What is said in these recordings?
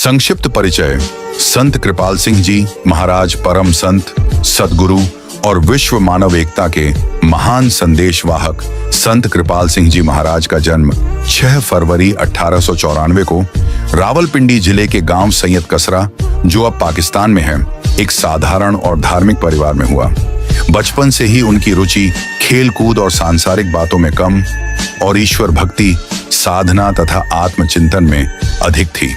संक्षिप्त परिचय। संत कृपाल सिंह जी महाराज परम संत, सद्गुरु और विश्व मानव एकता के महान संदेशवाहक संत कृपाल सिंह जी महाराज का जन्म 6 फरवरी 1894 को रावलपिंडी जिले के गांव सैयद कसरा, जो अब पाकिस्तान में है, एक साधारण और धार्मिक परिवार में हुआ। बचपन से ही उनकी रुचि खेल कूद और सांसारिक बातों में कम और ईश्वर भक्ति, साधना तथा आत्मचिंतन में अधिक थी।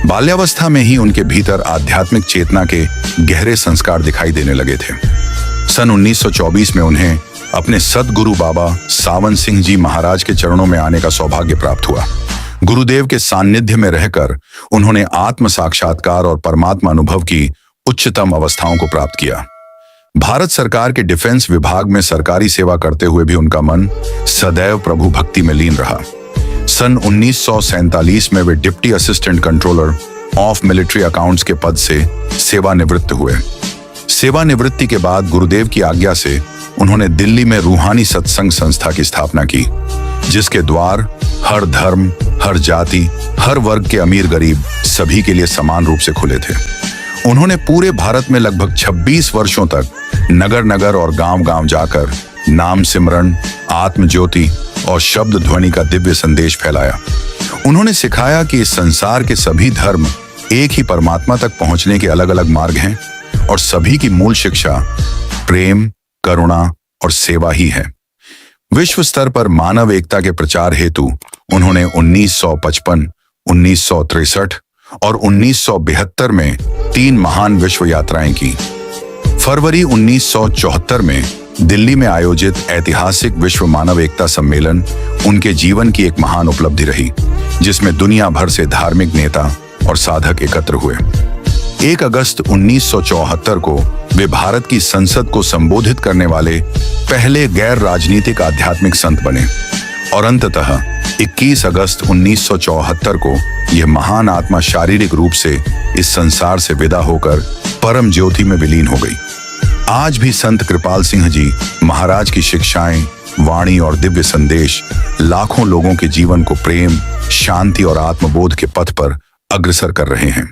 बाल्यावस्था में ही उनके भीतर आध्यात्मिक चेतना के गहरे संस्कार दिखाई देने लगे थे। सन 1924 में उन्हें अपने सद्गुरु बाबा सावन सिंह जी महाराज के चरणों में आने का सौभाग्य प्राप्त हुआ। गुरुदेव के सानिध्य में रहकर उन्होंने आत्म साक्षात्कार और परमात्मा अनुभव की उच्चतम अवस्थाओं को प्राप्त किया। भारत सरकार के डिफेंस विभाग में सरकारी सेवा करते हुए भी उनका मन सदैव प्रभु भक्ति में लीन रहा। सन 1947 में वे deputy assistant controller of military accounts के पद से सेवानिवृत्त हुए। सेवानिवृत्ति के बाद गुरुदेव की आज्ञा से उन्होंने दिल्ली में रूहानी सत्संग संस्था की स्थापना की, जिसके द्वार हर धर्म, हर जाति, हर वर्ग के अमीर गरीब सभी के लिए समान रूप से खुले थे। उन्होंने पूरे भारत में लगभग 26 वर्षों तक नगर नगर और गांव गांव जाकर नाम सिमरन, आत्म ज्योति और शब्द ध्वनि का दिव्य संदेश फैलाया। उन्होंने सिखाया कि इस संसार के सभी धर्म एक ही परमात्मा तक पहुंचने के अलग अलग मार्ग हैं और सभी की मूल शिक्षा प्रेम, करुणा और सेवा ही है। विश्व स्तर पर मानव एकता के प्रचार हेतु उन्होंने 1955, 1963 और 1972 में 3 महान विश्व यात्राएं की। फरवरी 1974 में दिल्ली में आयोजित ऐतिहासिक विश्व मानव एकता सम्मेलन उनके जीवन की एक महान उपलब्धि रही, जिसमें दुनिया भर से धार्मिक नेता और साधक एकत्र हुए। 1 अगस्त 1974 को वे भारत की संसद को संबोधित करने वाले पहले गैर राजनीतिक आध्यात्मिक संत बने और अंततः 21 अगस्त 1974 को यह महान आत्मा शारीरिक रूप से इस संसार से विदा होकर परम ज्योति में विलीन हो गई। आज भी संत कृपाल सिंह जी महाराज की शिक्षाएं, वाणी और दिव्य संदेश लाखों लोगों के जीवन को प्रेम, शांति और आत्मबोध के पथ पर अग्रसर कर रहे हैं।